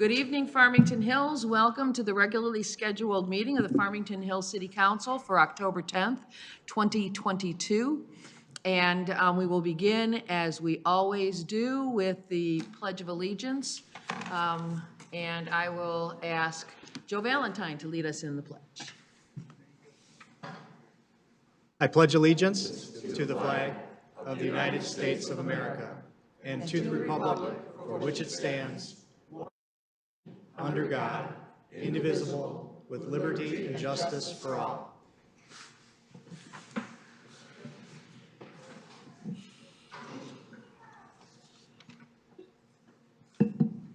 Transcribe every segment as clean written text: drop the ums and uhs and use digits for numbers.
Good evening, Farmington Hills. Welcome to the regularly scheduled meeting of the Farmington Hills City Council for October 10th, 2022. And we will begin, as we always do, with the Pledge of Allegiance. And I will ask Joe Valentine to lead us in the pledge. I pledge allegiance to the flag of the United States of America and to the republic for which it stands, under God, indivisible, with liberty and justice for all.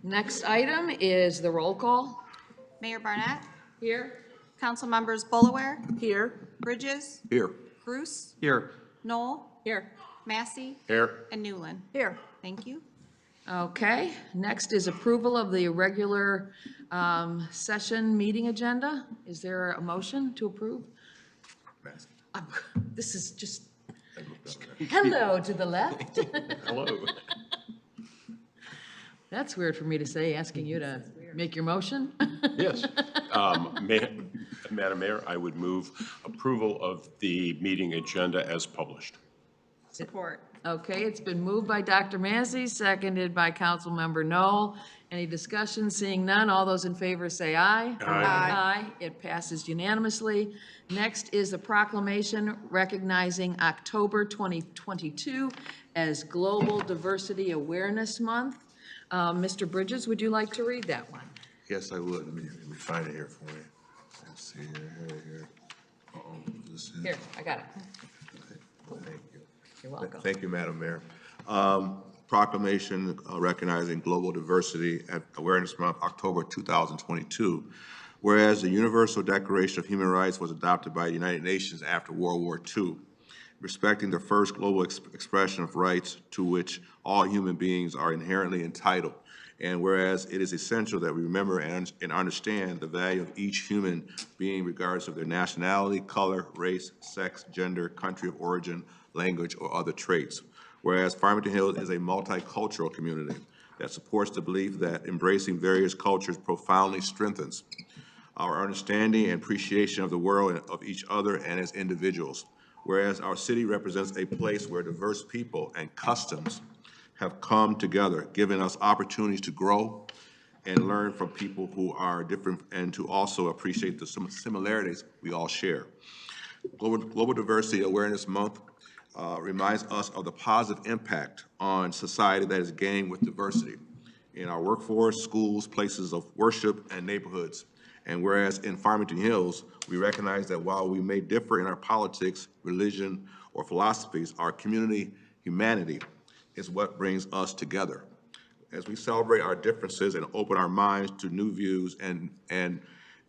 Next item is the roll call. Mayor Barnett. Here. Council members Bullaware. Here. Bridges. Here. Bruce. Here. Knoll. Here. Massey. Here. And Newland. Here. Thank you. Okay, next is approval of the regular session meeting agenda. Is there a motion to approve? This is just, hello to the left. Hello. That's weird for me to say, asking you to make your motion. Yes. Madam Mayor, I would move approval of the meeting agenda as published. Support. Okay, it's been moved by Dr. Massey, seconded by Councilmember Knoll. Any discussion? Seeing none, all those in favor say aye. Aye. Aye. It passes unanimously. Next is the proclamation recognizing October 2022 as Global Diversity Awareness Month. Mr. Bridges, would you like to read that one? Yes, I would. Let me find it here for you. Let's see here. This is, Here, I got it. thank you. You're welcome. Thank you, Madam Mayor. Proclamation recognizing Global Diversity Awareness Month, October 2022. Whereas the Universal Declaration of Human Rights was adopted by the United Nations after World War II, respecting the first global expression of rights to which all human beings are inherently entitled. And whereas it is essential that we remember and understand the value of each human being regardless of their nationality, color, race, sex, gender, country of origin, language, or other traits. Whereas Farmington Hills is a multicultural community that supports the belief that embracing various cultures profoundly strengthens our understanding and appreciation of the world and of each other and as individuals. Whereas our city represents a place where diverse people and customs have come together, giving us opportunities to grow and learn from people who are different and to also appreciate the similarities we all share. Global Diversity Awareness Month reminds us of the positive impact on society that is gained with diversity in our workforce, schools, places of worship, and neighborhoods. And whereas in Farmington Hills, we recognize that while we may differ in our politics, religion, or philosophies, our community humanity is what brings us together. As we celebrate our differences and open our minds to new views and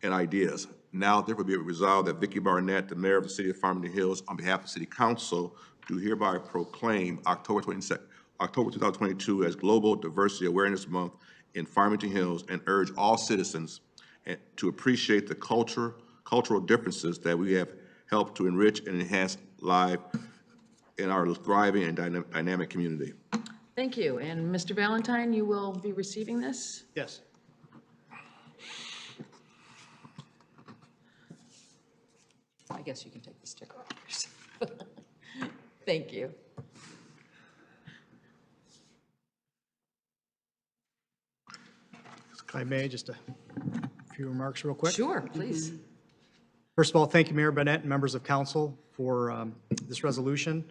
ideas, now therefore be resolved that Vicki Barnett, the mayor of the city of Farmington Hills, on behalf of the city council, do hereby proclaim October 2022 as Global Diversity Awareness Month in Farmington Hills and urge all citizens to appreciate the cultural differences that we have helped to enrich and enhance life in our thriving and dynamic community. Thank you. And Mr. Valentine, you will be receiving this? Yes. I guess you can take the sticker off. Thank you. If I may, just a few remarks real quick. Sure, please. First of all, thank you, Mayor Barnett and members of council for this resolution.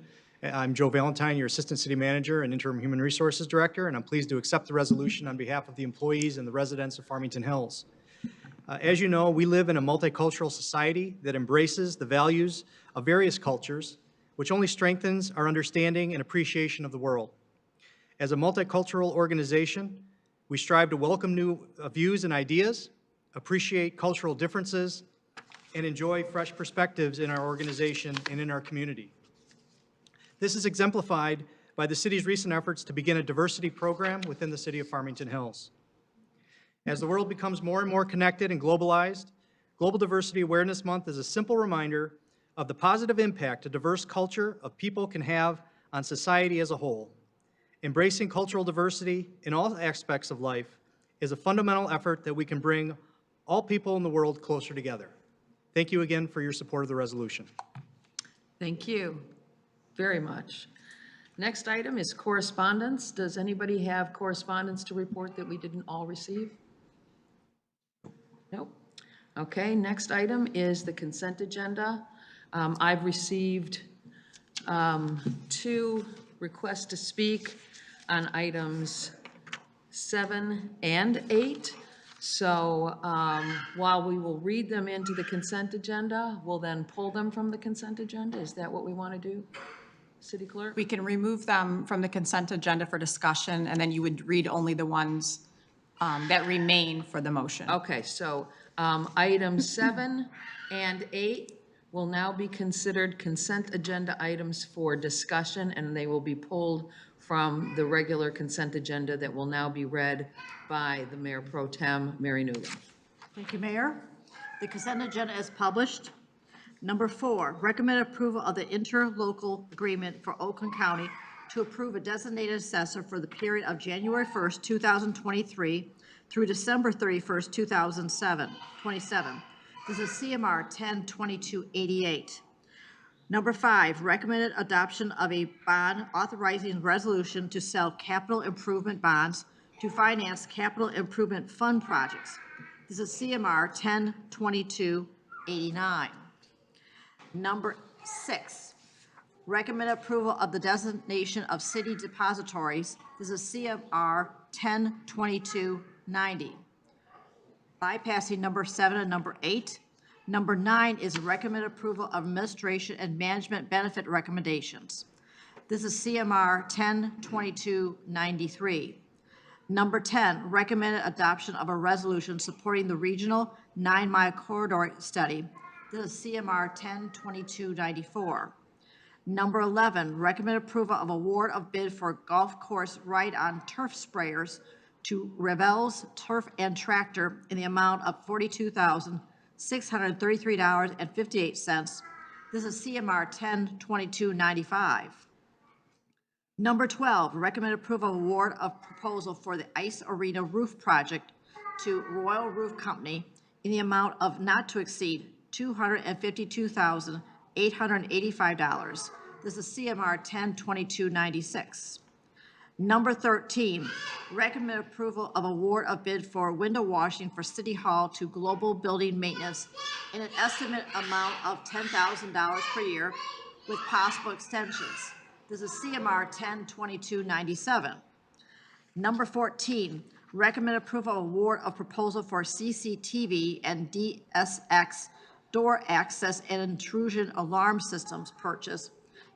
I'm Joe Valentine, your Assistant City Manager and Interim Human Resources Director, and I'm pleased to accept the resolution on behalf of the employees and the residents of Farmington Hills. As you know, we live in a multicultural society that embraces the values of various cultures, which only strengthens our understanding and appreciation of the world. As a multicultural organization, we strive to welcome new views and ideas, appreciate cultural differences, and enjoy fresh perspectives in our organization and in our community. This is exemplified by the city's recent efforts to begin a diversity program within the city of Farmington Hills. As the world becomes more and more connected and globalized, Global Diversity Awareness Month is a simple reminder of the positive impact a diverse culture of people can have on society as a whole. Embracing cultural diversity in all aspects of life is a fundamental effort that we can bring all people in the world closer together. Thank you again for your support of the resolution. Thank you very much. Next item is correspondence. Does anybody have correspondence to report that we didn't all receive? Nope. Okay, next item is the consent agenda. I've received 2 requests to speak on items 7 and 8. So while we will read them into the consent agenda, we'll then pull them from the consent agenda. Is that what we want to do, City Clerk? We can remove them from the consent agenda for discussion, and then you would read only the ones that remain for the motion. Okay, so items 7 and 8 will now be considered consent agenda items for discussion, and they will be pulled from the regular consent agenda that will now be read by the Mayor Pro Tem, Mary Newland. Thank you, Mayor. The consent agenda is published. Number 4, recommend approval of the interlocal agreement for Oakland County to approve a designated assessor for the period of January 1st, 2023 through December 31st, 2027. This is CMR 102288. Number 5, recommended adoption of a bond authorizing resolution to sell capital improvement bonds to finance capital improvement fund projects. This is CMR 102289. Number 6, recommend approval of the designation of city depositories. This is CMR 102290. Bypassing number 7 and number 8. Number 9 is recommend approval of administration and management benefit recommendations. This is CMR 102293. Number 10, recommended adoption of a resolution supporting the regional 9-mile corridor study. This is CMR 102294. Number 11, recommend approval of award of bid for golf course ride-on turf sprayers to Revels Turf and Tractor in the amount of $42,633.58. This is CMR 102295. Number 12, recommend approval of award of proposal for the Ice Arena Roof Project to Royal Roof Company in the amount of not to exceed $252,885. This is CMR 102296. Number 13, recommend approval of award of bid for window washing for City Hall to Global Building Maintenance in an estimate amount of $10,000 per year with possible extensions. This is CMR 102297. Number 14, recommend approval of award of proposal for CCTV and DSX door access and intrusion alarm systems purchase,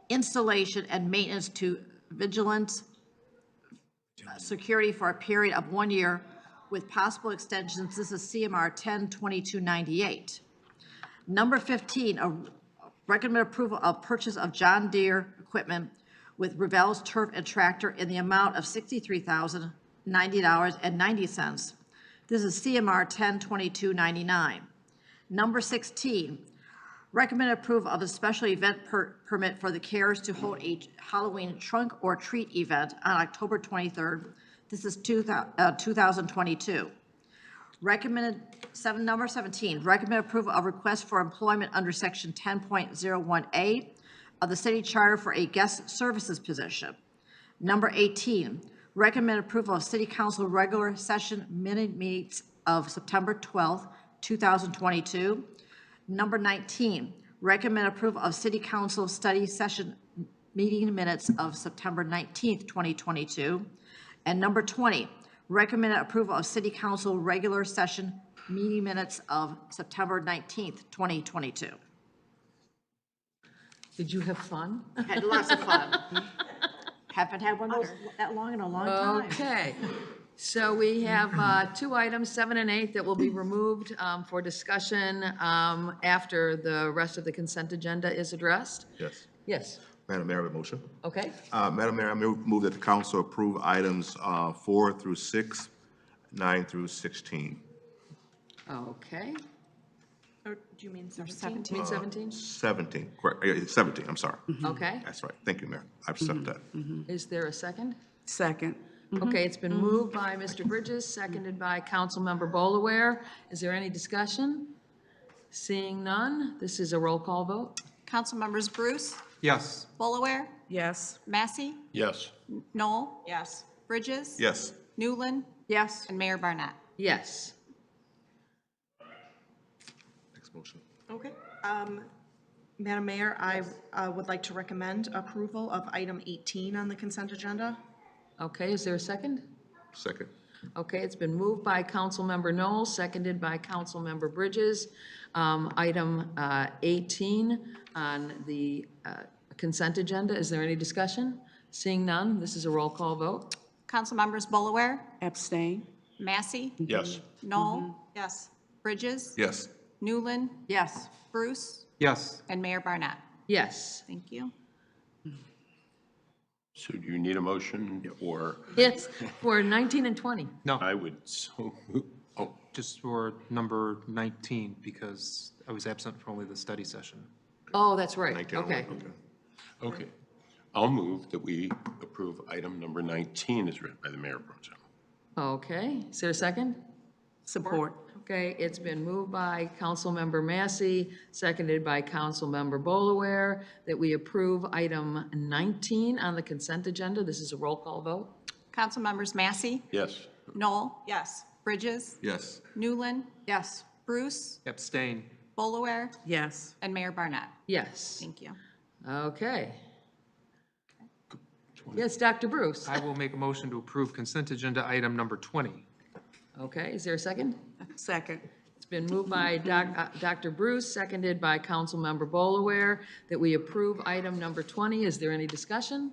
installation, and maintenance to Vigilance Security for a period of 1 year with possible extensions. This is CMR 102298. Number 15, a recommend approval of purchase of John Deere equipment with Revels Turf and Tractor in the amount of $63,090.90. This is CMR 102299. Number 16, recommend approval of a special event permit for the Cares to hold a Halloween trunk or treat event on October 23rd. This is 2022. Number 17, recommend approval of request for employment under section 10.01A of the city charter for a guest services position. Number 18, recommend approval of city council regular session minutes of September 12th, 2022. Number 19, recommend approval of city council study session meeting minutes of September 19th, 2022. And number 20, recommend approval of city council regular session meeting minutes of September 19th, 2022. Did you have fun? Had lots of fun. Haven't had one of those that long in a long time. Okay, so we have 2 items, 7 and 8, that will be removed for discussion after the rest of the consent agenda is addressed. Yes. Yes, Madam Mayor, I have a motion. okay. Madam Mayor, I move that the council approve items 4 through 6, 9 through 16. Okay. Or do you mean You 17? mean 17? 17, correct, 17, I'm sorry. Okay. That's right, thank you, Mayor, I accept that. Is there a second? Second. Okay, it's been moved by Mr. Bridges, seconded by Councilmember Bolaware. Is there any discussion? Seeing none, this is a roll call vote. Councilmembers Bruce, Yes. Bolaware, Yes. Massey, Yes. Knoll, Yes. Bridges. Yes. Newland, Yes. and Mayor Barnett. Yes. Next motion. Okay. Madam Mayor, I would like to recommend approval of item 18 on the consent agenda. Okay, is there a second? Second. Okay, it's been moved by Councilmember Knoll, seconded by Councilmember Bridges. Item 18 on the consent agenda. Is there any discussion? Seeing none, this is a roll call vote. Councilmembers Bolaware, Abstain. Massey, Yes. Knoll, Yes. Bridges. Yes. Newland, Yes. Bruce, Yes. and Mayor Barnett. Yes. Thank you. So do you need a motion or It's for 19 and 20. No, I would so, oh, just for number 19, because I was absent for only the study session. Oh, that's right. 19 Okay. okay. I'll move that we approve item number 19 as written by the Mayor Pro Tem. Okay, is there a second? Support. Okay, it's been moved by Councilmember Massey, seconded by Councilmember Bolaware, that we approve item 19 on the consent agenda. This is a roll call vote. Councilmembers Massey, Yes. Knoll, Yes. Bridges, Yes. Newland, Yes. Bruce, Abstain. Bolaware, Yes. and Mayor Barnett. Yes. Thank you. Okay. Yes, Dr. Bruce. I will make a motion to approve consent agenda item number 20. Okay, is there a second? Second. It's been moved by Dr. Bruce, seconded by Councilmember Bolaware, that we approve item number 20. Is there any discussion?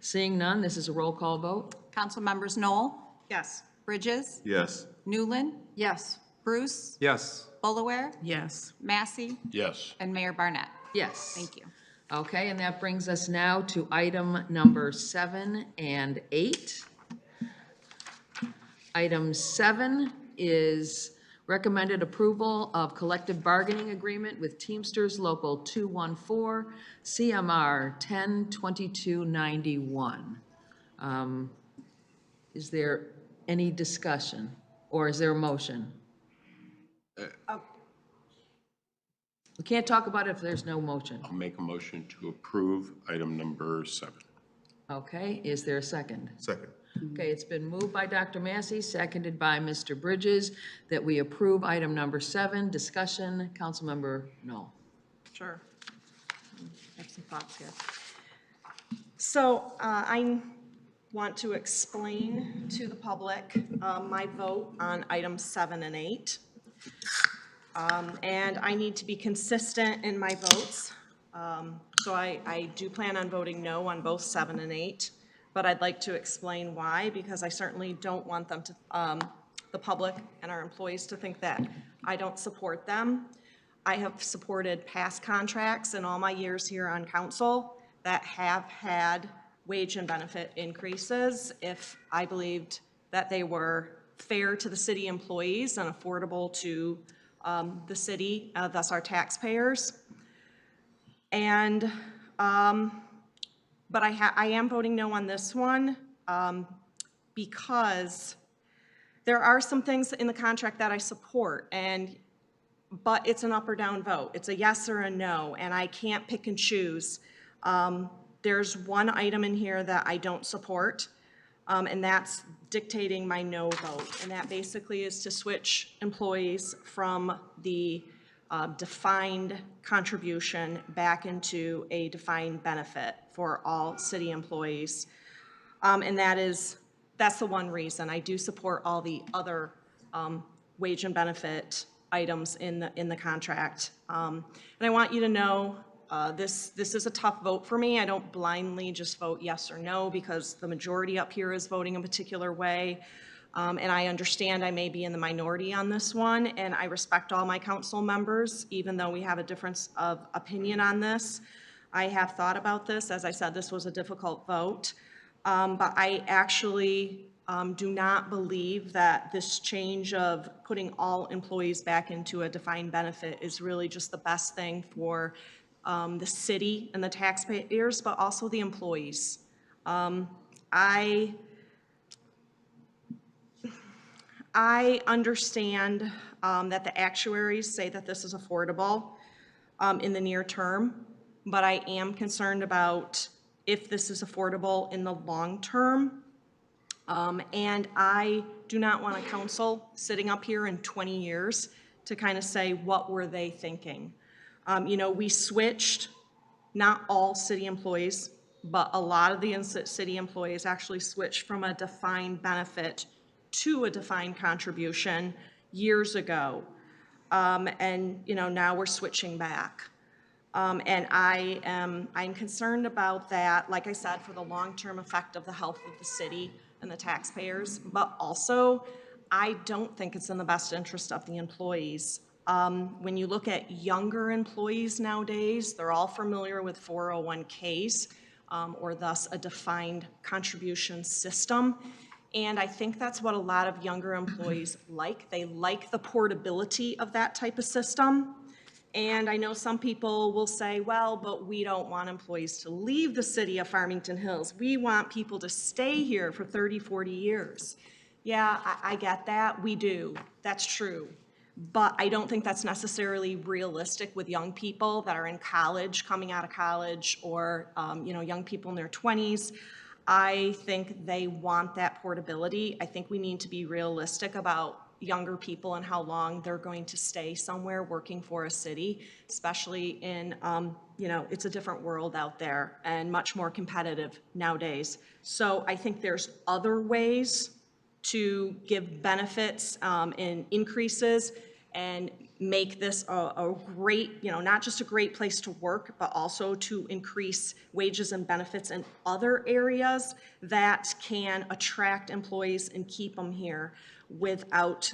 Seeing none, this is a roll call vote. Councilmembers Knoll, Yes. Bridges, Yes. Newland, Yes. Bruce, Yes. Bolaware, Yes. Massey, Yes. and Mayor Barnett. Yes. Thank you. Okay, and that brings us now to item number 7 and 8. Item 7 is recommended approval of collective bargaining agreement with Teamsters Local 214, CMR 102291. Is there any discussion, or is there a motion? We can't talk about it if there's no motion. I'll make a motion to approve item number 7. Okay, is there a second? Second. Okay, it's been moved by Dr. Massey, seconded by Mr. Bridges, that we approve item number 7. Discussion, Councilmember Knoll. Sure. I have some thoughts here. So I want to explain to the public my vote on items 7 and 8. And I need to be consistent in my votes. So I do plan on voting no on both 7 and 8, but I'd like to explain why, because I certainly don't want them to, the public and our employees to think that I don't support them. I have supported past contracts in all my years here on council that have had wage and benefit increases if I believed that they were fair to the city employees and affordable to the city, thus our taxpayers. And, but I am voting no on this one because there are some things in the contract that I support, but it's an up or down vote. It's a yes or a no, and I can't pick and choose. There's one item in here that I don't support, and that's dictating my no vote. And that basically is to switch employees from the defined contribution back into a defined benefit for all city employees. And that's the one reason. I do support all the other wage and benefit items in the contract. And I want you to know this is a tough vote for me. I don't blindly just vote yes or no because the majority up here is voting a particular way. And I understand I may be in the minority on this one, and I respect all my council members, even though we have a difference of opinion on this. I have thought about this. As I said, this was a difficult vote. But I actually do not believe that this change of putting all employees back into a defined benefit is really just the best thing for the city and the taxpayers, but also the employees. I understand that the actuaries say that this is affordable in the near term, but I am concerned about if this is affordable in the long term. And I do not want a council sitting up here in 20 years to kind of say, what were they thinking? You know, we switched, not all city employees, but a lot of the city employees actually switched from a defined benefit to a defined contribution years ago. And, you know, now we're switching back. And I'm concerned about that, like I said, for the long-term effect of the health of the city and the taxpayers, but also, I don't think it's in the best interest of the employees. When you look at younger employees nowadays, they're all familiar with 401ks, or thus a defined contribution system. And I think that's what a lot of younger employees like. They like the portability of that type of system. And I know some people will say, well, but we don't want employees to leave the city of Farmington Hills. We want people to stay here for 30, 40 years. Yeah, I get that. We do. That's true. But I don't think that's necessarily realistic with young people that are in college, coming out of college, or you know, young people in their 20s. I think they want that portability. I think we need to be realistic about younger people and how long they're going to stay somewhere working for a city, especially in, you know, it's a different world out there and much more competitive nowadays. So I think there's other ways to give benefits and increases and make this a great, you know, not just a great place to work, but also to increase wages and benefits in other areas that can attract employees and keep them here without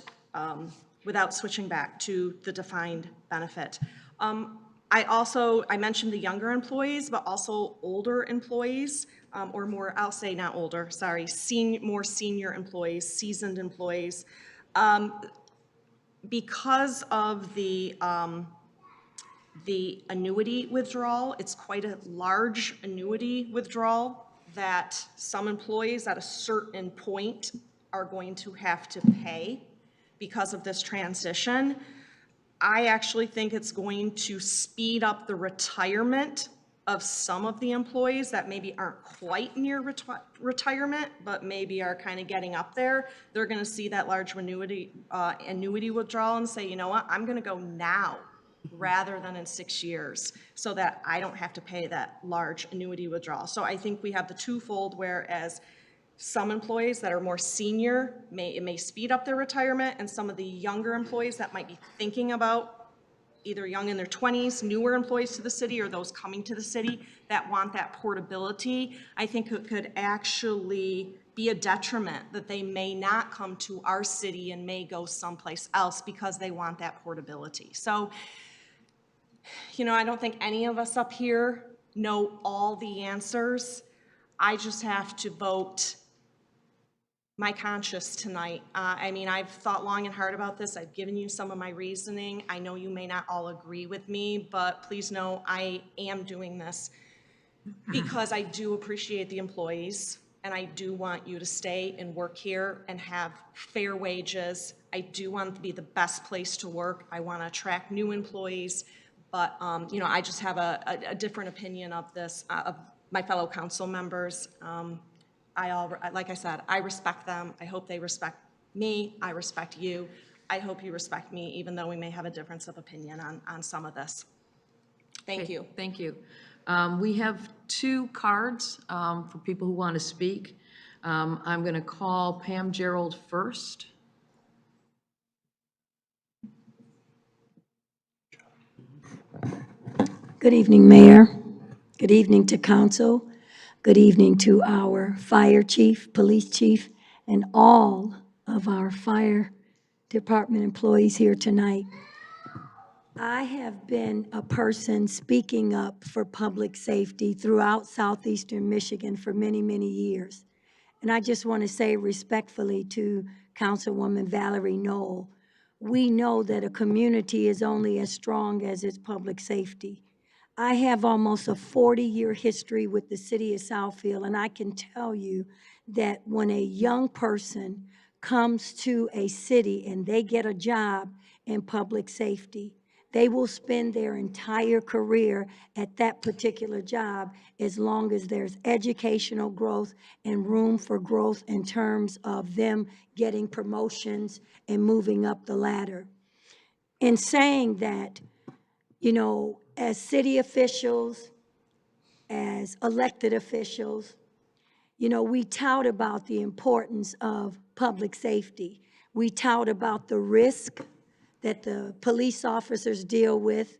switching back to the defined benefit. I mentioned the younger employees, but also older employees, or more, I'll say not older, sorry, more senior employees, seasoned employees. Because of the annuity withdrawal, it's quite a large annuity withdrawal that some employees at a certain point are going to have to pay because of this transition. I actually think it's going to speed up the retirement of some of the employees that maybe aren't quite near retirement, but maybe are kind of getting up there. They're going to see that large annuity withdrawal and say, you know what, I'm going to go now rather than in 6 years, so that I don't have to pay that large annuity withdrawal. So I think we have the twofold, whereas some employees that are more senior, it may speed up their retirement, and some of the younger employees that might be thinking about, either young in their 20s, newer employees to the city, or those coming to the city that want that portability, I think it could actually be a detriment that they may not come to our city and may go someplace else because they want that portability. So, you know, I don't think any of us up here know all the answers. I just have to vote my conscience tonight. I mean, I've thought long and hard about this. I've given you some of my reasoning. I know you may not all agree with me, but please know I am doing this because I do appreciate the employees, and I do want you to stay and work here and have fair wages. I do want it to be the best place to work. I want to attract new employees, but you know, I just have a different opinion of this, of my fellow council members. Like I said, I respect them. I hope they respect me. I respect you. I hope you respect me, even though we may have a difference of opinion on some of this. Thank you. Thank you. We have 2 cards for people who want to speak. I'm going to call Pam Gerald first. Good evening, Mayor. Good evening to council. Good evening to our fire chief, police chief, and all of our fire department employees here tonight. I have been a person speaking up for public safety throughout southeastern Michigan for many, many years. And I just want to say respectfully to Councilwoman Valerie Knoll, we know that a community is only as strong as its public safety. I have almost a 40-year history with the city of Southfield, and I can tell you that when a young person comes to a city and they get a job in public safety, they will spend their entire career at that particular job as long as there's educational growth and room for growth in terms of them getting promotions and moving up the ladder. In saying that, you know, as city officials, as elected officials, you know, we tout about the importance of public safety. We tout about the risk that the police officers deal with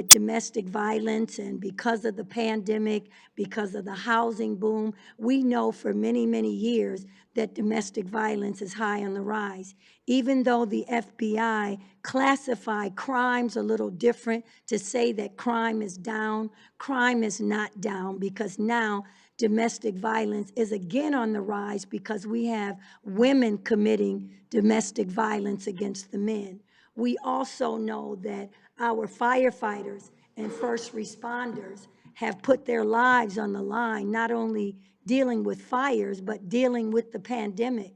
domestic violence, and because of the pandemic, because of the housing boom, we know for many, many years that domestic violence is high on the rise. Even though the FBI classify crimes a little different to say that crime is down, crime is not down, because now domestic violence is again on the rise because we have women committing domestic violence against the men. We also know that our firefighters and first responders have put their lives on the line, not only dealing with fires, but dealing with the pandemic.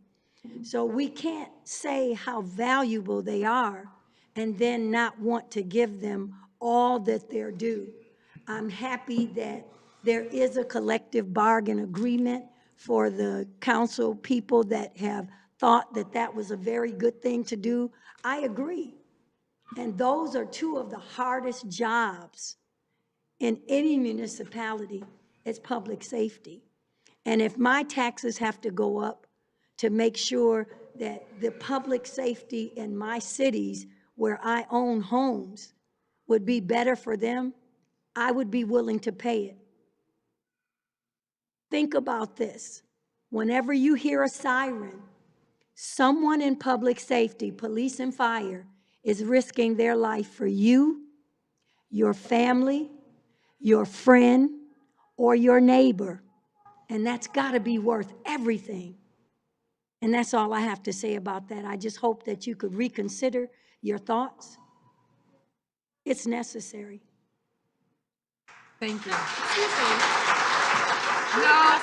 So we can't say how valuable they are and then not want to give them all that they're due. I'm happy that there is a collective bargain agreement for the council people that have thought that that was a very good thing to do. I agree. And those are two of the hardest jobs in any municipality, is public safety. And if my taxes have to go up to make sure that the public safety in my cities where I own homes would be better for them, I would be willing to pay it. Think about this. Whenever you hear a siren, someone in public safety, police and fire, is risking their life for you, your family, your friend, or your neighbor. And that's got to be worth everything. And that's all I have to say about that. I just hope that you could reconsider your thoughts. It's necessary. Thank you. No,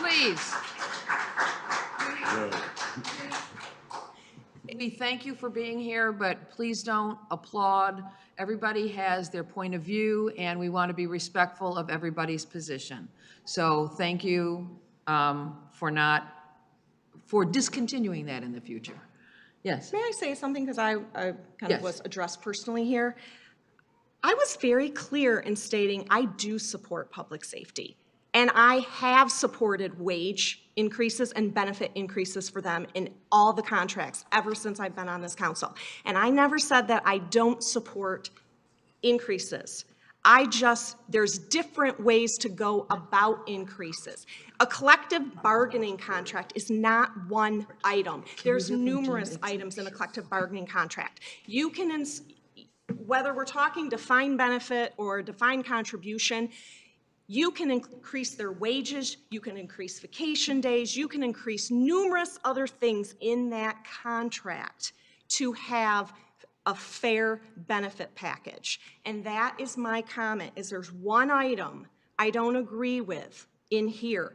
please. We thank you for being here, but please don't applaud. Everybody has their point of view, and we want to be respectful of everybody's position. So thank you for discontinuing that in the future. Yes. May I say something, because I kind Yes. of was addressed personally here? I was very clear in stating I do support public safety, and I have supported wage increases and benefit increases for them in all the contracts ever since I've been on this council. And I never said that I don't support increases. There's different ways to go about increases. A collective bargaining contract is not one item. There's numerous items in a collective bargaining contract. You can, whether we're talking defined benefit or defined contribution, you can increase their wages, you can increase vacation days, you can increase numerous other things in that contract to have a fair benefit package. And that is my comment, is there's one item I don't agree with in here.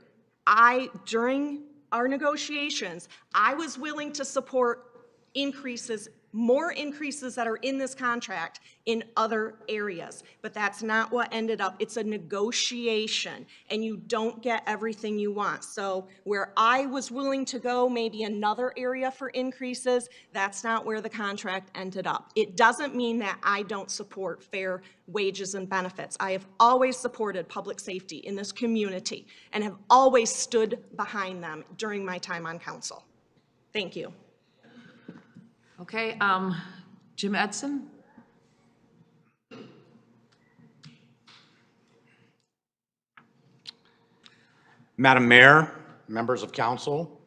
During our negotiations, I was willing to support increases, more increases that are in this contract in other areas, but that's not what ended up. It's a negotiation, and you don't get everything you want. So where I was willing to go, maybe another area for increases, that's not where the contract ended up. It doesn't mean that I don't support fair wages and benefits. I have always supported public safety in this community and have always stood behind them during my time on council. Thank you. Okay, Jim Edson? Madam Mayor, members of council,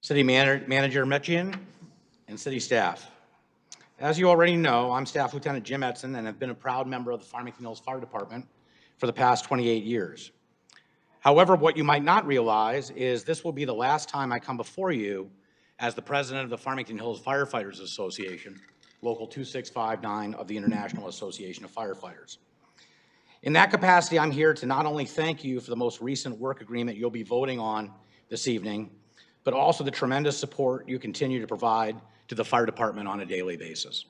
City Manager Metjian, and city staff. As you already know, I'm Staff Lieutenant Jim Edson and have been a proud member of the Farmington Hills Fire Department for the past 28 years. However, what you might not realize is this will be the last time I come before you as the president of the Farmington Hills Firefighters Association, Local 2659 of the International Association of Firefighters. In that capacity, I'm here to not only thank you for the most recent work agreement you'll be voting on this evening, but also the tremendous support you continue to provide to the fire department on a daily basis.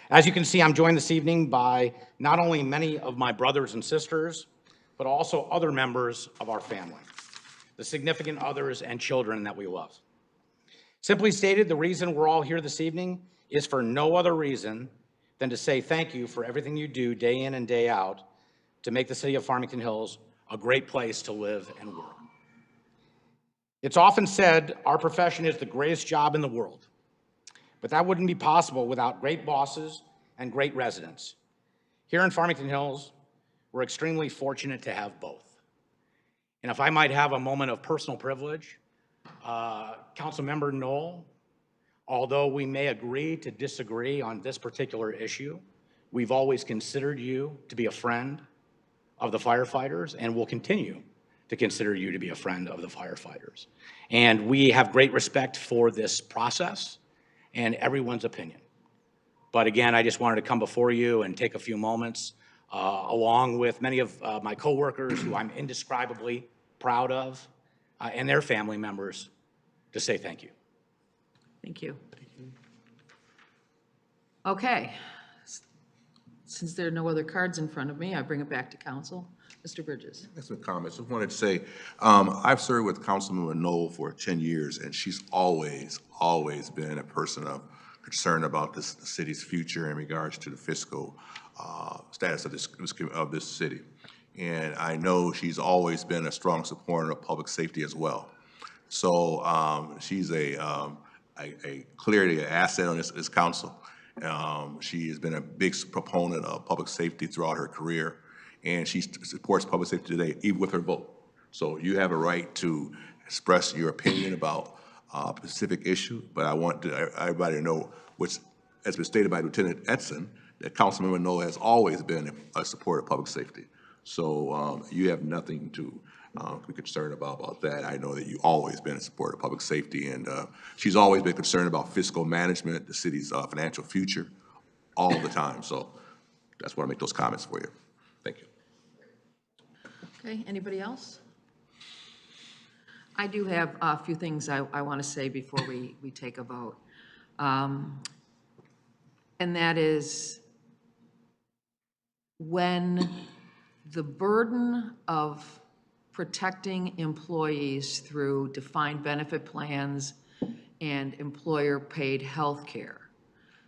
As you can see, I'm joined this evening by not only many of my brothers and sisters, but also other members of our family, the significant others and children that we love. Simply stated, the reason we're all here this evening is for no other reason than to say thank you for everything you do day in and day out to make the city of Farmington Hills a great place to live and work. It's often said our profession is the greatest job in the world, but that wouldn't be possible without great bosses and great residents. Here in Farmington Hills, we're extremely fortunate to have both. And if I might have a moment of personal privilege, Councilmember Knoll, although we may agree to disagree on this particular issue, we've always considered you to be a friend of the firefighters and will continue to consider you to be a friend of the firefighters. And we have great respect for this process and everyone's opinion. But again, I just wanted to come before you and take a few moments, along with many of my coworkers who I'm indescribably proud of, and their family members, to say thank you. Thank you. Okay. Since there are no other cards in front of me, I bring it back to council. Mr. Bridges. That's some comments. I wanted to say, I've served with Councilmember Knoll for 10 years, and she's always been a person of concern about the city's future in regards to the fiscal status of this city. And I know she's always been a strong supporter of public safety as well. So she's clearly an asset on this council. She has been a big proponent of public safety throughout her career, and she supports public safety today, even with her vote. So you have a right to express your opinion about a specific issue, but I want everybody to know, which has been stated by Lieutenant Edson, that Councilmember Knoll has always been a supporter of public safety. So you have nothing to be concerned about that. I know that you've always been a supporter of public safety, and she's always been concerned about fiscal management, the city's financial future, all the time. So that's why I make those comments for you. Thank you. Okay, anybody else? I do have a few things I want to say before we take a vote. And that is, when the burden of protecting employees through defined benefit plans and employer-paid health care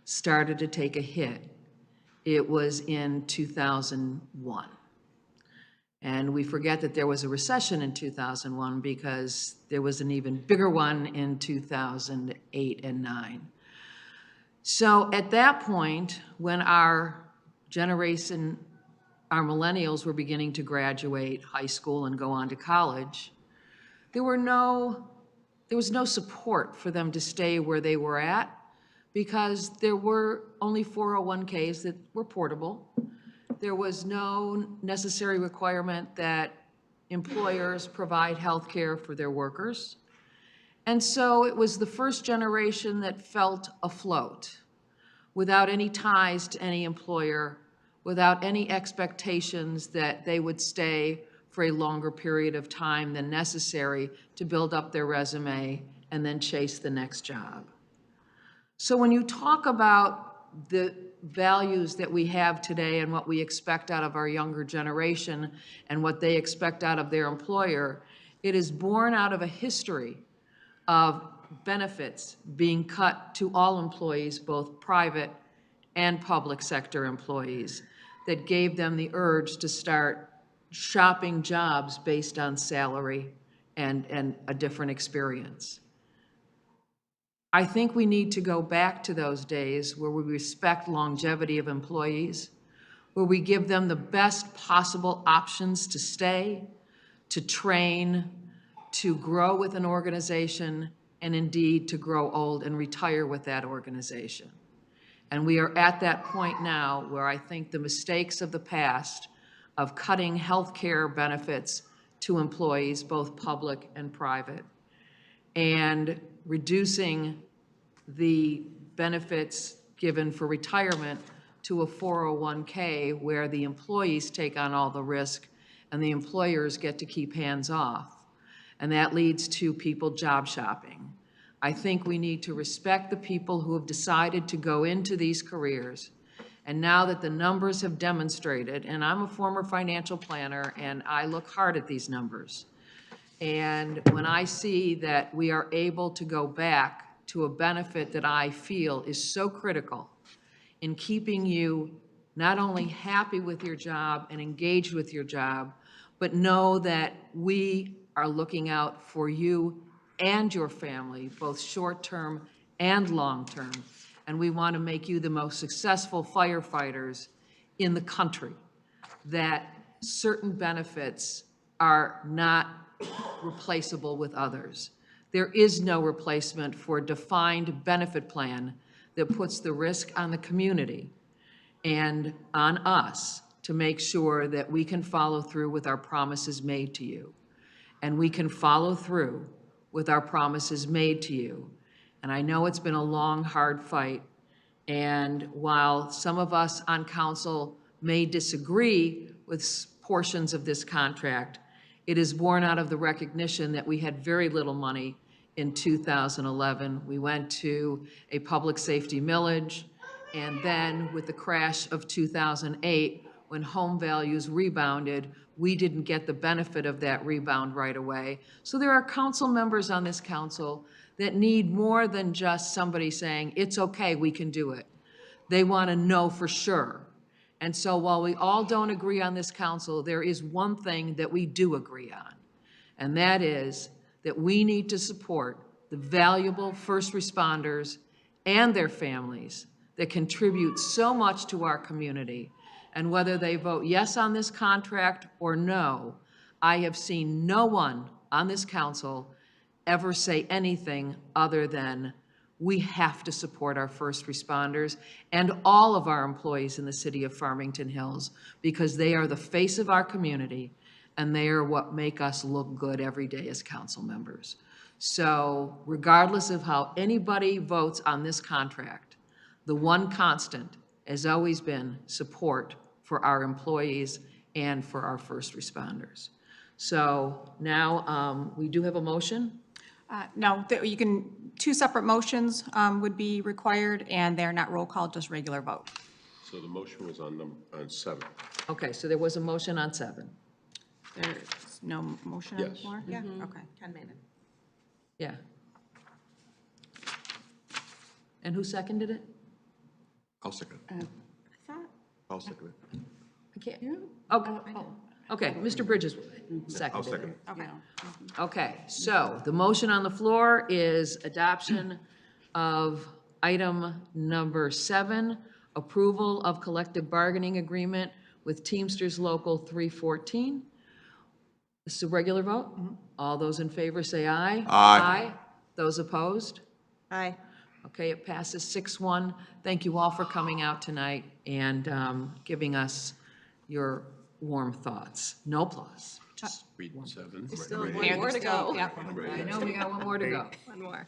started to take a hit, it was in 2001. And we forget that there was a recession in 2001 because there was an even bigger one in 2008 and 9. So at that point, when our generation, our millennials were beginning to graduate high school and go on to college, there was no support for them to stay where they were at because there were only 401ks that were portable. There was no necessary requirement that employers provide health care for their workers. And so it was the first generation that felt afloat without any ties to any employer, without any expectations that they would stay for a longer period of time than necessary to build up their resume and then chase the next job. So when you talk about the values that we have today and what we expect out of our younger generation and what they expect out of their employer, it is born out of a history of benefits being cut to all employees, both private and public sector employees, that gave them the urge to start shopping jobs based on salary and a different experience. I think we need to go back to those days where we respect longevity of employees, where we give them the best possible options to stay, to train, to grow with an organization, and indeed to grow old and retire with that organization. And we are at that point now where I think the mistakes of the past of cutting health care benefits to employees, both public and private, and reducing the benefits given for retirement to a 401k where the employees take on all the risk and the employers get to keep hands off. and that leads to people job shopping. I think we need to respect the people who have decided to go into these careers. And now that the numbers have demonstrated, and I'm a former financial planner, and I look hard at these numbers. And when I see that we are able to go back to a benefit that I feel is so critical in keeping you not only happy with your job and engaged with your job, but know that we are looking out for you and your family, both short-term and long-term. And we want to make you the most successful firefighters in the country, that certain benefits are not replaceable with others. There is no replacement for a defined benefit plan that puts the risk on the community and on us to make sure that we can follow through with our promises made to you. And we can follow through with our promises made to you. And I know it's been a long, hard fight. And while some of us on council may disagree with portions of this contract, it is born out of the recognition that we had very little money in 2011. We went to a public safety millage, and then with the crash of 2008, when home values rebounded, we didn't get the benefit of that rebound right away. So there are council members on this council that need more than just somebody saying, it's okay, we can do it. They want to know for sure. And so while we all don't agree on this council, there is one thing that we do agree on, and that is that we need to support the valuable first responders and their families that contribute so much to our community. And whether they vote yes on this contract or no, I have seen no one on this council ever say anything other than we have to support our first responders and all of our employees in the city of Farmington Hills, because they are the face of our community and they are what make us look good every day as council members. So regardless of how anybody votes on this contract, the one constant has always been support for our employees and for our first responders. So now we do have a motion. No, you can, two separate motions would be required, and they're not roll call, just regular vote. So the motion was on 7. Okay, so there was a motion on 7. There's no motion on the Yes. floor? Yeah, okay. Ken made it. Yeah. And who seconded it? I'll second it. I'll second it. I can't. Okay, Mr. Bridges seconded. I'll second it. it. Okay, so the motion on the floor is adoption of item number 7, approval of collective bargaining agreement with Teamsters Local 314. This is a regular vote? All those in favor say aye. Aye. Those opposed? Aye. Okay, it passes 6-1. Thank you all for coming out tonight and giving us your warm thoughts. No plus. Just Read 7. One more to go. I know, we got one more to go. One more.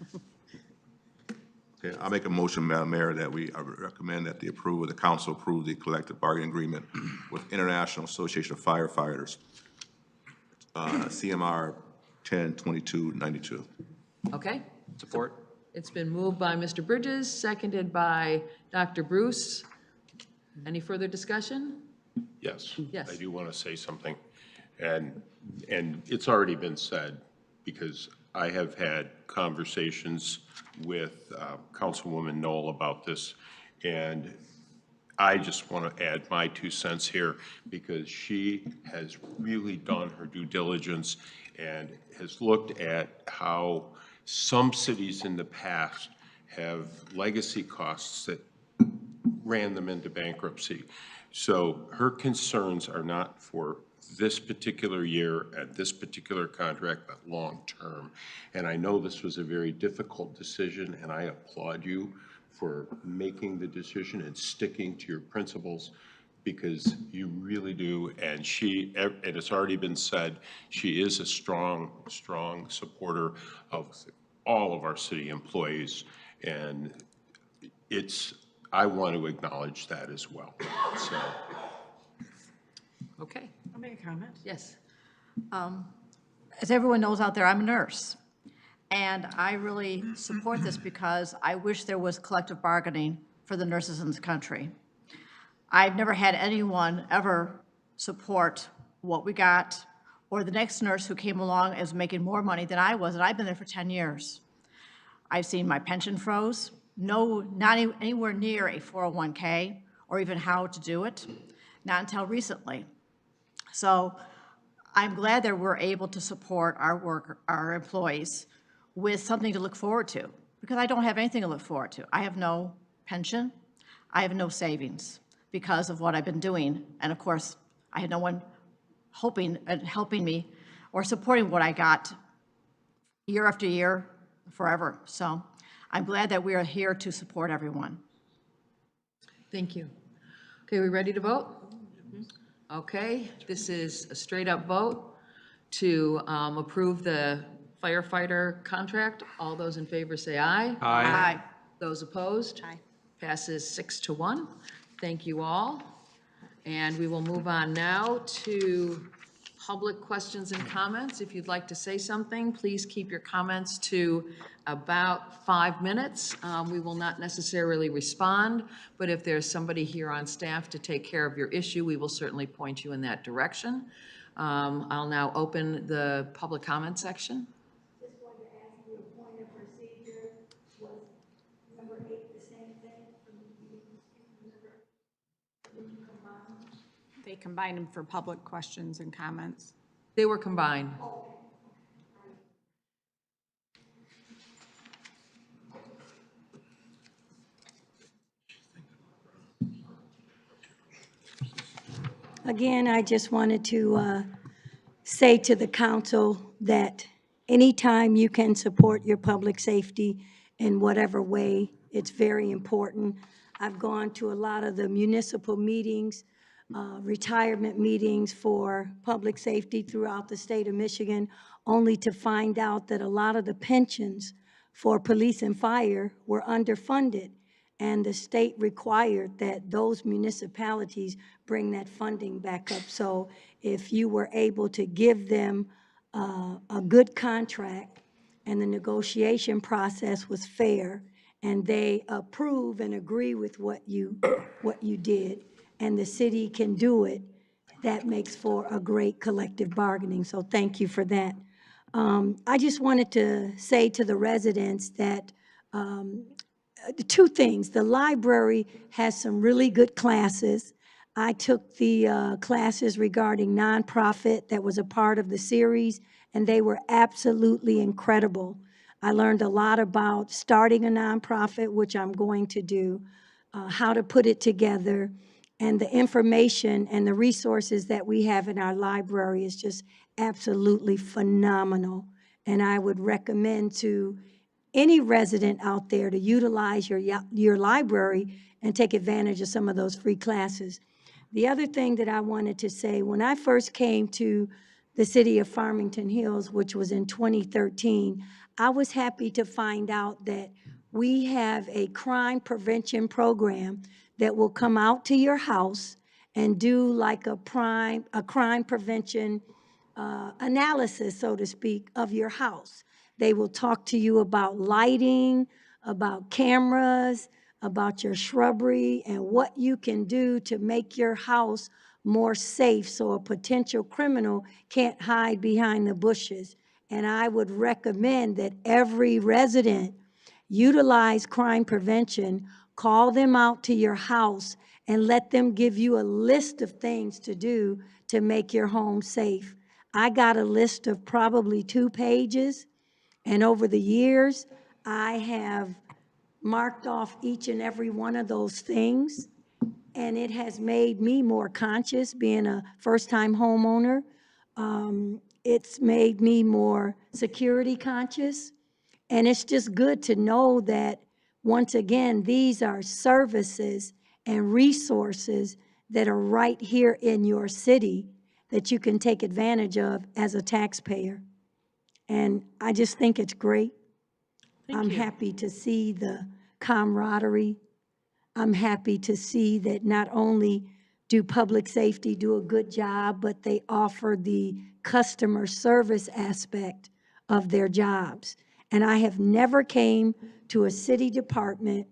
Okay, I'll make a motion, Madam Mayor, that we recommend that the council approve the collective bargaining agreement with International Association of Firefighters, CMR 102292. Okay? Support? It's been moved by Mr. Bridges, seconded by Dr. Bruce. Any further discussion? Yes. Yes. I do want to say something. And it's already been said, because I have had conversations with Councilwoman Knoll about this, and I just want to add my 2 cents here, because she has really done her due diligence and has looked at how some cities in the past have legacy costs that ran them into bankruptcy. So her concerns are not for this particular year at this particular contract, but long-term. And I know this was a very difficult decision, and I applaud you for making the decision and sticking to your principles, because you really do. And and it's already been said, she is a strong, strong supporter of all of our city employees. And I want to acknowledge that as well. So. Okay, I'll make a comment. yes. as everyone knows out there, I'm a nurse. And I really support this because I wish there was collective bargaining for the nurses in this country. I've never had anyone ever support what we got, or the next nurse who came along is making more money than I was, and I've been there for 10 years. I've seen my pension froze, not anywhere near a 401k, or even how to do it, not until recently. So I'm glad that we're able to support our employees with something to look forward to, because I don't have anything to look forward to. I have no pension, I have no savings because of what I've been doing. And of course, I had no one hoping and helping me or supporting what I got year after year, forever. So I'm glad that we are here to support everyone. Thank you. Okay, we ready to vote? Okay, this is a straight-up vote to approve the firefighter contract. All those in favor say aye. Aye. Those opposed? Aye. Passes 6-1. Thank you all. And we will move on now to public questions and comments. If you'd like to say something, please keep your comments to about 5 minutes. We will not necessarily respond, but if there's somebody here on staff to take care of your issue, we will certainly point you in that direction. I'll now open the public comment section. Just wanted to ask you a point of procedure. Was number 8 the same thing? They combined them for public questions and comments. They were combined. Again, I just wanted to say to the council that anytime you can support your public safety in whatever way, it's very important. I've gone to a lot of the municipal meetings, retirement meetings for public safety throughout the state of Michigan, only to find out that a lot of the pensions for police and fire were underfunded. And the state required that those municipalities bring that funding back up. So if you were able to give them a good contract and the negotiation process was fair and they approve and agree with what you did and the city can do it, that makes for a great collective bargaining. So thank you for that. I just wanted to say to the residents that 2 things. The library has some really good classes. I took the classes regarding nonprofit that was a part of the series, and they were absolutely incredible. I learned a lot about starting a nonprofit, which I'm going to do, how to put it together, and the information and the resources that we have in our library is just absolutely phenomenal. And I would recommend to any resident out there to utilize your library and take advantage of some of those free classes. The other thing that I wanted to say, when I first came to the city of Farmington Hills, which was in 2013, I was happy to find out that we have a crime prevention program that will come out to your house and do like a crime prevention analysis, so to speak, of your house. They will talk to you about lighting, about cameras, about your shrubbery, and what you can do to make your house more safe so a potential criminal can't hide behind the bushes. And I would recommend that every resident utilize crime prevention, call them out to your house, and let them give you a list of things to do to make your home safe. I got a list of probably 2 pages. And over the years, I have marked off each and every one of those things, and it has made me more conscious, being a first-time homeowner. It's made me more security conscious, and it's just good to know that, once again, these are services and resources that are right here in your city that you can take advantage of as a taxpayer. And I just think it's great. I'm happy to see the camaraderie. I'm happy to see that not only do public safety do a good job, but they offer the customer service aspect of their jobs. And I have never came to a city department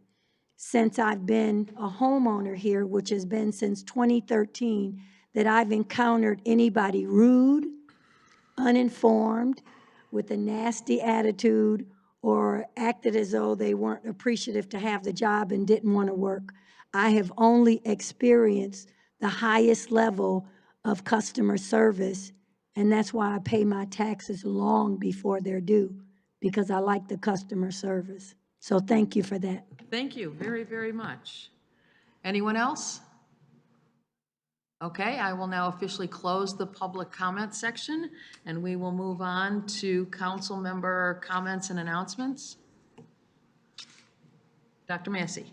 since I've been a homeowner here, which has been since 2013, that I've encountered anybody rude, uninformed, with a nasty attitude, or acted as though they weren't appreciative to have the job and didn't want to work. I have only experienced the highest level of customer service, and that's why I pay my taxes long before they're due, because I like the customer service. So thank you for that. Thank you very, very much. Anyone else? Okay, I will now officially close the public comment section, and we will move on to council member comments and announcements. Dr. Massey.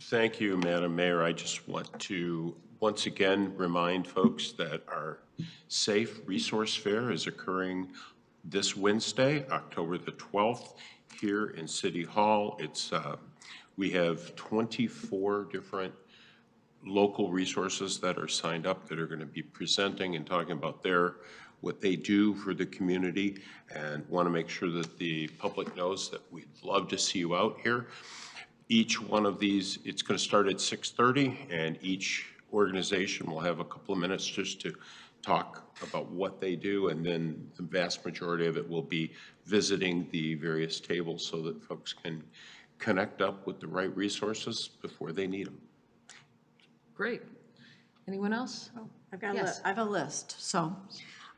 Thank you, Madam Mayor. I just want to once again remind folks that our Safe Resource Fair is occurring this Wednesday, October the 12th, here in City Hall. We have 24 different local resources that are signed up that are going to be presenting and talking about what they do for the community, and want to make sure that the public knows that we'd love to see you out here. Each one of these, it's going to start at 6:30, and each organization will have a couple of minutes just to talk about what they do, and then the vast majority of it will be visiting the various tables so that folks can connect up with the right resources before they need them. Great. Anyone else? I've got Yes. I have a list. So,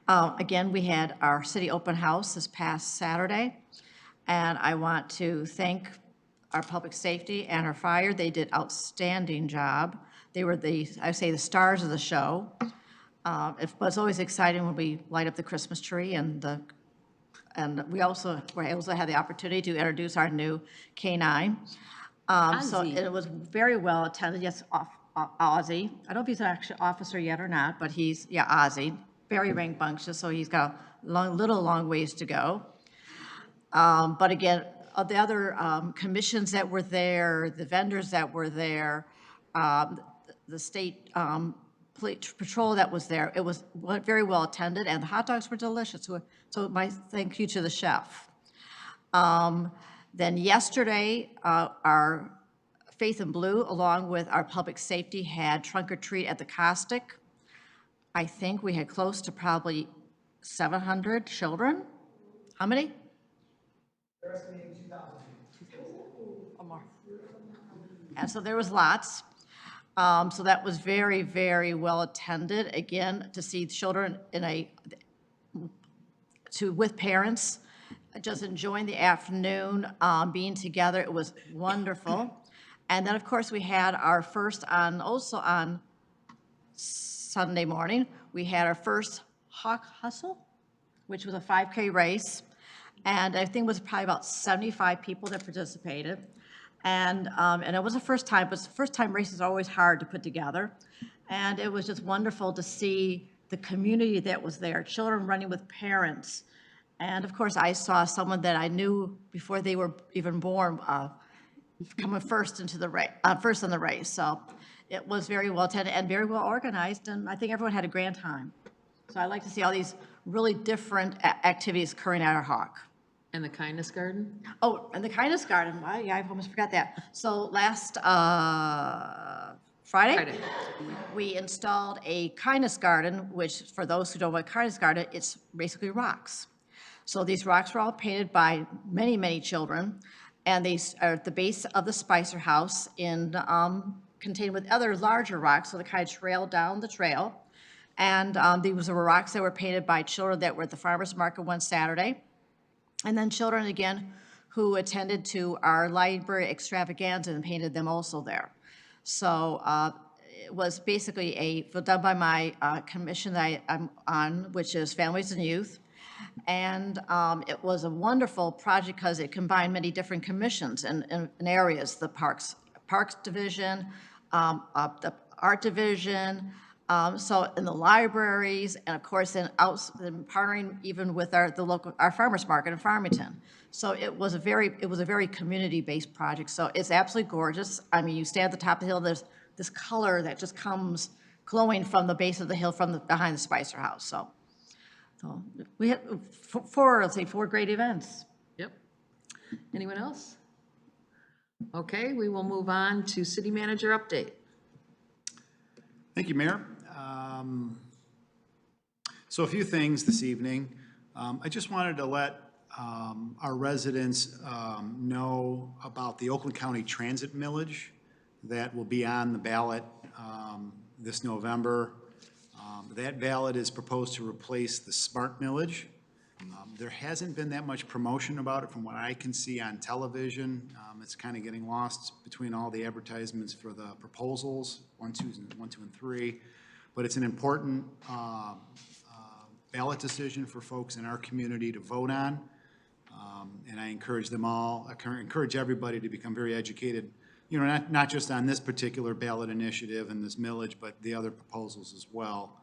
again, we had our city open house this past Saturday, and I want to thank our public safety and our fire. They did outstanding job. They were I say, the stars of the show. It was always exciting when we light up the Christmas tree, and we also had the opportunity to introduce our new K-9. So Ozzy. it was very well attended. Yes, Ozzy. I don't know if he's an actual officer yet or not, but Ozzy. Very rambunctious, so he's got a long ways to go. But again, the other commissions that were there, the vendors that were there, the state patrol that was there, it was very well attended, and the hot dogs were delicious. So my thank you to the chef. Then yesterday, our Faith in Blue, along with our public safety, had trunk or treat at the Caustic. I think we had close to probably 700 children. How many? They're estimating 2,000. Or more. And so there was lots. So that was very, very well attended. Again, to see children with parents, just enjoying the afternoon, being together. It was wonderful. And then, of course, we had our first also on Sunday morning, we had our first Hawk Hustle, which was a 5K race. And I think it was probably about 75 people that participated. And it was the first time, but first-time races are always hard to put together. And it was just wonderful to see the community that was there, children running with parents. And of course, I saw someone that I knew before they were even born coming first into the race, first in the race. So it was very well attended and very well organized, and I think everyone had a grand time. So I like to see all these really different activities occurring at our Hawk. And the Kindness Garden? Oh, and the Kindness Garden, wow, yeah, I almost forgot that. So last Friday, we installed a Kindness Garden, which for those who don't know what Kindness Garden, it's basically rocks. So these rocks were all painted by many, many children, and they are at the base of the Spicer House contained with other larger rocks, so they kind of trail down the trail. And these were rocks that were painted by children that were at the farmer's market one Saturday. And then children, again, who attended to our library extravaganza and painted them also there. So it was basically done by my commission that I'm on, which is Families and Youth. And it was a wonderful project because it combined many different commissions and areas, the Parks Division, the Art Division, so in the libraries, and of course then partnering even with our farmers market in Farmington. So it was a very community-based project. So it's absolutely gorgeous. I mean, you stand at the top of the hill, there's this color that just comes glowing from the base of the hill behind the Spicer House. So So we had four, let's say, four great events. Yep. Anyone else? Okay, we will move on to city manager update. Thank you, Mayor. So a few things this evening. I just wanted to let our residents know about the Oakland County Transit Millage that will be on the ballot this November. That ballot is proposed to replace the Smart Millage. There hasn't been that much promotion about it from what I can see on television. It's kind of getting lost between all the advertisements for the proposals, 1, 2, and 3. But it's an important ballot decision for folks in our community to vote on. And I encourage them all, I encourage everybody to become very educated, you know, not just on this particular ballot initiative and this millage, but the other proposals as well.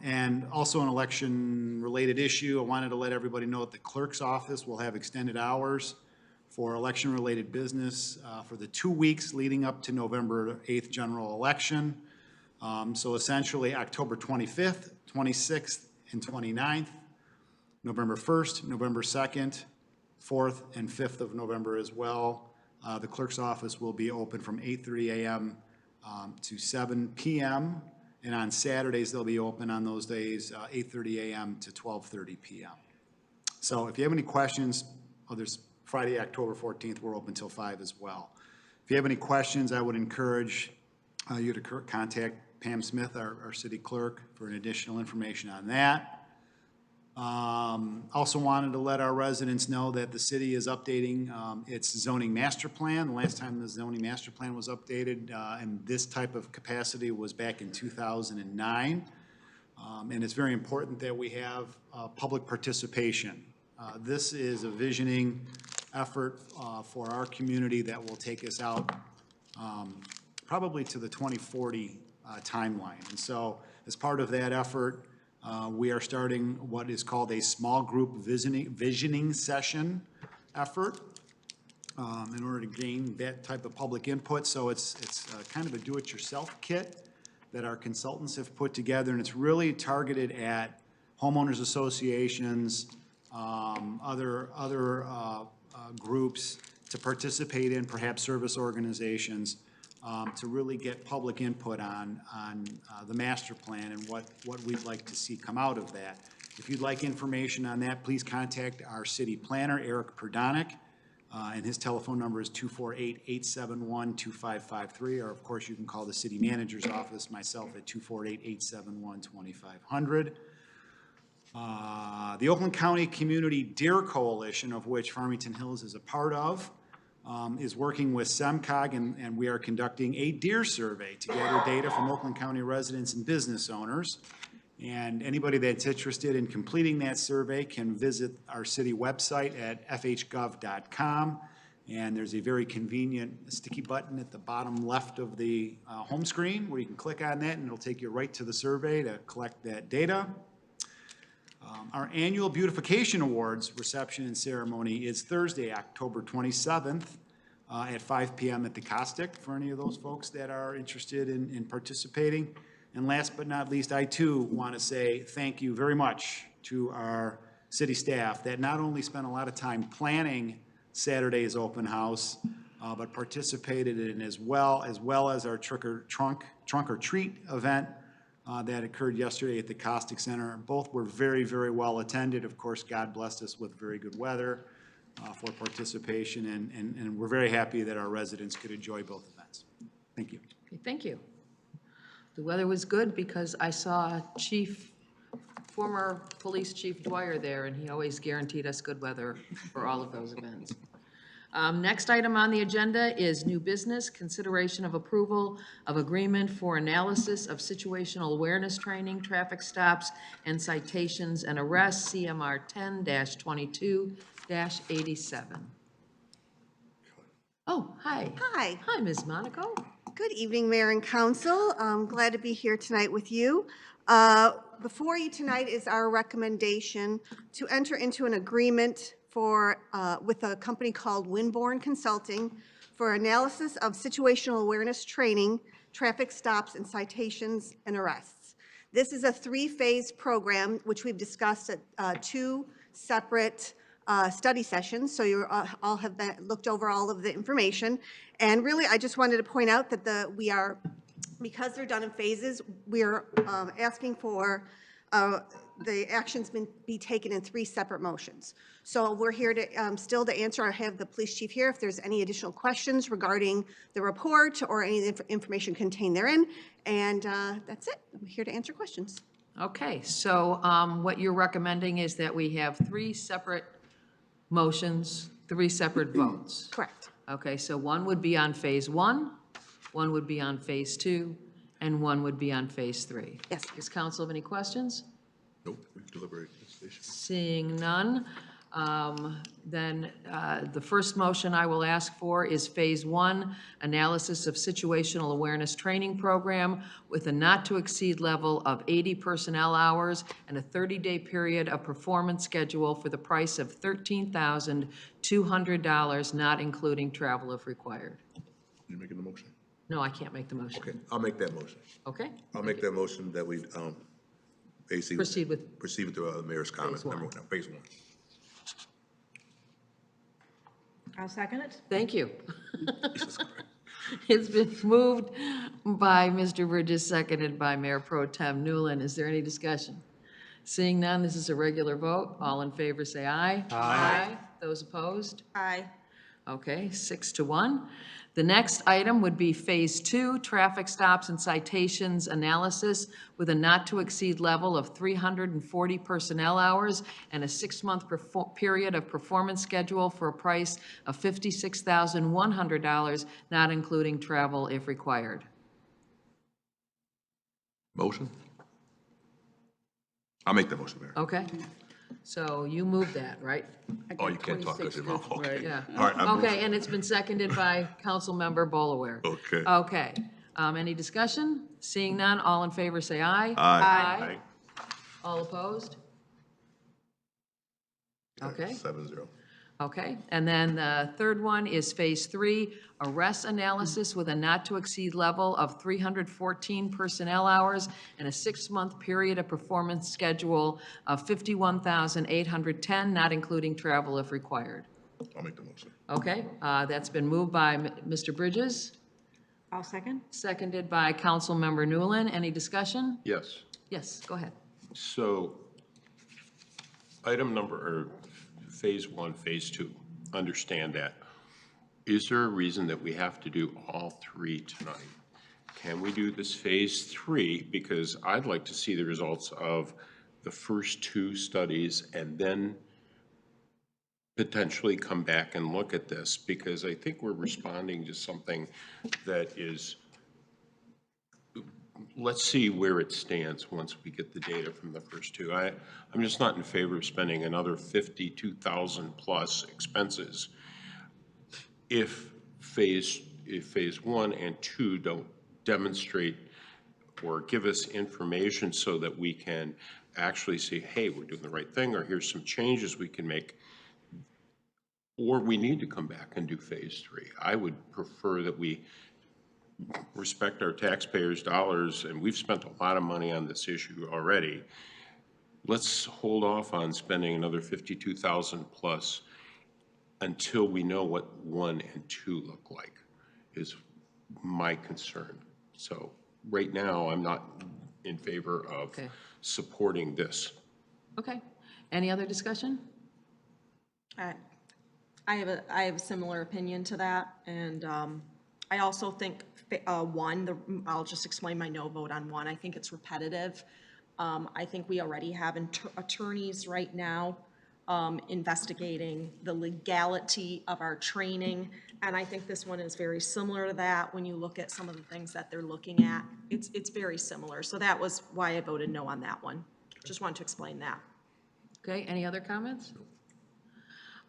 And also an election-related issue, I wanted to let everybody know that the clerk's office will have extended hours for election-related business for the 2 weeks leading up to November 8th general election. So essentially, October 25th, 26th, and 29th, November 1st, November 2nd, 4th, and 5th of November as well. The clerk's office will be open from 8:30 a.m. To 7 p.m., and on Saturdays, they'll be open on those days, 8:30 a.m. to 12:30 p.m. So if you have any questions, there's Friday, October 14th, we're open till 5 as well. If you have any questions, I would encourage you to contact Pam Smith, our city clerk, for an additional information on that. Also wanted to let our residents know that the city is updating its zoning master plan. The last time the zoning master plan was updated in this type of capacity was back in 2009. And it's very important that we have public participation. This is a visioning effort for our community that will take us out probably to the 2040 timeline. And so as part of that effort, we are starting what is called a small group visioning session effort in order to gain that type of public input. So it's kind of a do-it-yourself kit that our consultants have put together, and it's really targeted at homeowners associations, other groups to participate in, perhaps service organizations, to really get public input on the master plan and what we'd like to see come out of that. If you'd like information on that, please contact our city planner, Eric Perdonic, and his telephone number is 248-871-2553, or of course you can call the city manager's office, myself, at 248-871-2500. The Oakland County Community Deer Coalition, of which Farmington Hills is a part of, is working with SEMCOG, and we are conducting a deer survey to gather data from Oakland County residents and business owners. And anybody that's interested in completing that survey can visit our city website at fhgov.com. And there's a very convenient sticky button at the bottom left of the home screen where you can click on that and it'll take you right to the survey to collect that data. Our annual Beautification Awards reception and ceremony is Thursday, October 27th at 5 p.m. at the Costic for any of those folks that are interested in participating. And last but not least, I too want to say thank you very much to our city staff that not only spent a lot of time planning Saturday's open house, but participated in as well as our trunk or treat event that occurred yesterday at the Caustic Center. Both were very, very well attended. Of course, God blessed us with very good weather for participation, and we're very happy that our residents could enjoy both events. Thank you. Okay, thank you. The weather was good because I saw former Police Chief Dwyer there, and he always guaranteed us good weather for all of those events. Next item on the agenda is new business, consideration of approval of agreement for analysis of situational awareness training, traffic stops, and citations and arrests, CMR 10-22-87. Oh, hi. Hi. Hi, Ms. Monaco. Good evening, Mayor and Council. I'm glad to be here tonight with you. Before you tonight is our recommendation to enter into an agreement with a company called Winborn Consulting for analysis of situational awareness training, traffic stops, and citations and arrests. This is a 3-phase program, which we've discussed at 2 separate study sessions, so you all have looked over all of the information. And really, I just wanted to point out that because they're done in phases, we're asking for the actions be taken in 3 separate motions. So we're here to still to answer. I have the police chief here if there's any additional questions regarding the report or any of the information contained therein. And that's it. I'm here to answer questions. Okay, so what you're recommending is that we have 3 separate motions, 3 separate votes. Correct. Okay, so one would be on phase 1, one would be on phase 2, and one would be on phase 3. Yes. Does council have any questions? Nope, we deliberate. Seeing none, then the first motion I will ask for is Phase 1, Analysis of Situational Awareness Training Program with a not-to-exceed level of 80 personnel hours and a 30-day period of performance schedule for the price of $13,200, not including travel if required. You making the motion? No, I can't make the motion. Okay, I'll make that motion. Okay? I'll make that motion that we basically Proceed with proceed with the mayor's comments. Phase 1. Number 1, phase 1. I'll second it. Thank you. It's been moved by Mr. Bridges, seconded by Mayor Pro Tem Newland. Is there any discussion? Seeing none, this is a regular vote. All in favor, say aye. Aye. Those opposed? Aye. Okay, 6-1. The next item would be Phase 2, Traffic Stops and Citations Analysis with a not-to-exceed level of 340 personnel hours and a 6-month period of performance schedule for a price of $56,100, not including travel if required. Motion? I'll make that motion, Mayor. Okay? So you moved that, right? Oh, you can't talk because your mouth, okay. Yeah. All right, I move. Okay, and it's been seconded by Councilmember Bolaware. Okay. Okay. Any discussion? Seeing none, all in favor say aye. Aye. All opposed? Okay. 7-0. Okay, and then the third one is Phase 3, Arrest Analysis with a not-to-exceed level of 314 personnel hours and a 6-month period of performance schedule of $51,810, not including travel if required. I'll make the motion. Okay, that's been moved by Mr. Bridges, I'll second. seconded by Councilmember Newland. Any discussion? Yes. Yes, go ahead. So phase 1, phase 2, understand that. Is there a reason that we have to do all 3 tonight? Can we do this phase 3? Because I'd like to see the results of the first 2 studies and then potentially come back and look at this, because I think we're responding to something that is, let's see where it stands once we get the data from the first 2. I'm just not in favor of spending another 52,000 plus expenses if phase 1 and 2 don't demonstrate or give us information so that we can actually say, hey, we're doing the right thing, or here's some changes we can make, or we need to come back and do phase 3. I would prefer that we respect our taxpayers' dollars, and we've spent a lot of money on this issue already. Let's hold off on spending another 52,000 plus until we know what 1 and 2 look like, is my concern. So right now, I'm not in favor of supporting this. Okay. Any other discussion? I have a similar opinion to that, and I also think I'll just explain my no vote on 1. I think it's repetitive. I think we already have attorneys right now investigating the legality of our training, and I think this one is very similar to that. When you look at some of the things that they're looking at, it's very similar. So that was why I voted no on that one. Just wanted to explain that. Okay, any other comments?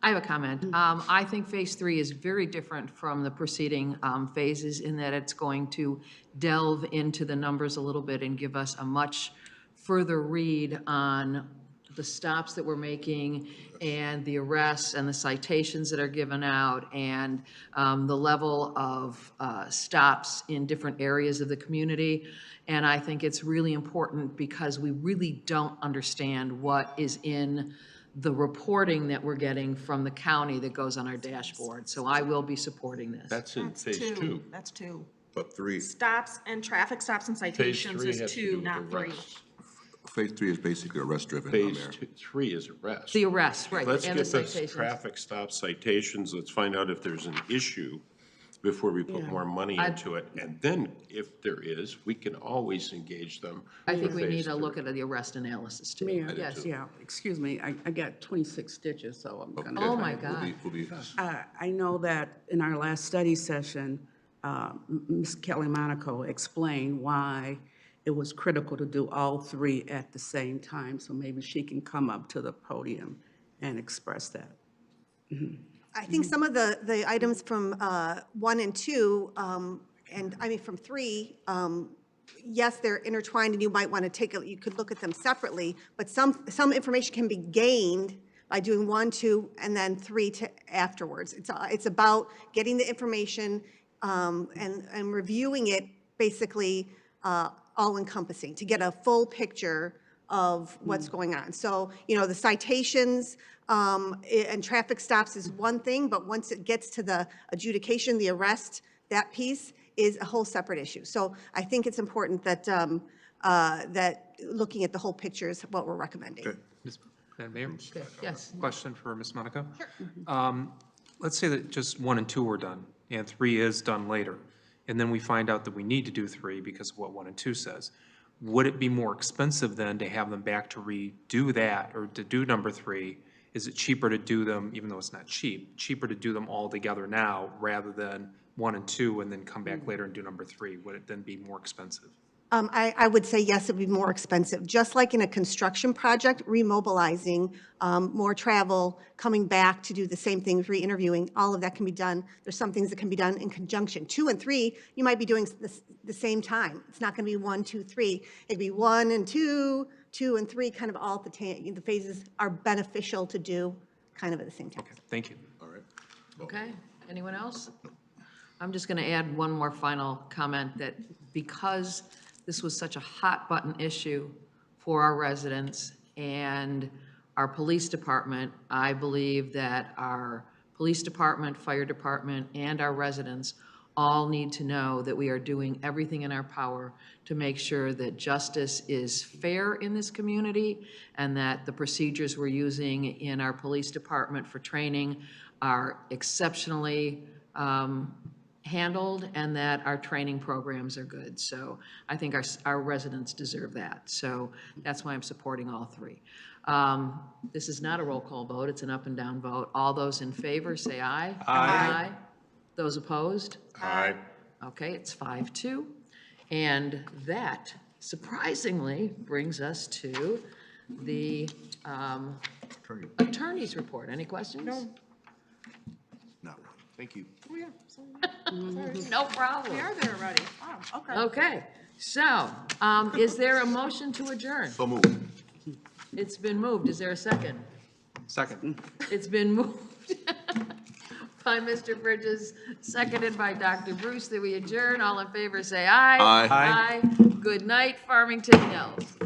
I have a comment. I think Phase 3 is very different from the preceding phases in that it's going to delve into the numbers a little bit and give us a much further read on the stops that we're making and the arrests and the citations that are given out and the level of stops in different areas of the community. And I think it's really important because we really don't understand what is in the reporting that we're getting from the county that goes on our dashboard. So I will be supporting this. That's in phase two. That's two. But three, Stops and traffic stops and Phase citations three is has to two, do with not three. arrests. phase three is basically arrest-driven, Phase Mayor. three is arrest. The arrests, right, Let's and the get the citations. traffic stop citations, let's find out if there's an issue before we put more money into it. And then if there is, we can always engage them. I think for we phase need to three. look at the arrest analysis too. Mayor, Yes. yeah, excuse me, I got 26 stitches, so I'm gonna. Oh, try my to- God. We'll be I know that in our last study session, Ms. Kelly Monaco explained why it was critical to do all three at the same time, so maybe she can come up to the podium and express that. I think some of the items from 1 and 2, and I mean from 3, yes, they're intertwined and you might want to you could look at them separately, but some information can be gained by doing 1, 2, and then 3 afterwards. It's about getting the information and reviewing it basically all encompassing to get a full picture of what's going on. So, the citations and traffic stops is one thing, but once it gets to the adjudication, the arrest, that piece is a whole separate issue. So I think it's important that, that looking at the whole picture is what we're recommending. Madam Mayor? Yes. Question for Ms. Monaco? Sure. Let's say that just 1 and 2 were done, and 3 is done later, and then we find out that we need to do 3 because of what 1 and 2 says. Would it be more expensive then to have them back to redo that, or to do number 3? Is it cheaper to do them, even though it's not cheap, cheaper to do them all together now rather than 1 and 2 and then come back later and do number 3? Would it then be more expensive? I would say yes, it'd be more expensive. Just like in a construction project, remobilizing, more travel, coming back to do the same things, re-interviewing, all of that can be done. There's some things that can be done in conjunction. 2 and 3, you might be doing the same time. It's not going to be 1, 2, 3. It'd be 1 and 2, 2 and 3, kind of all at the phases are beneficial to do kind of at the same time. Okay, thank you. All right. Okay, anyone else? I'm just going to add one more final comment that because this was such a hot button issue for our residents and our police department, I believe that our police department, fire department, and our residents all need to know that we are doing everything in our power to make sure that justice is fair in this community and that the procedures we're using in our police department for training are exceptionally handled and that our training programs are good. So I think our residents deserve that. So that's why I'm supporting all 3. This is not a roll call vote, it's an up and down vote. All those in favor, say aye. Aye. Those opposed? Aye. Okay, it's 5-2. And that surprisingly brings us to the attorney's report. Any questions? No. No, thank you. No problem. We are there already. Oh, okay. Okay, so is there a motion to adjourn? So moved. It's been moved. Is there a second? Second. It's been moved by Mr. Bridges, seconded by Dr. Bruce, that we adjourn. All in favor, say aye. Aye. Aye. Good night, Farmington Hills.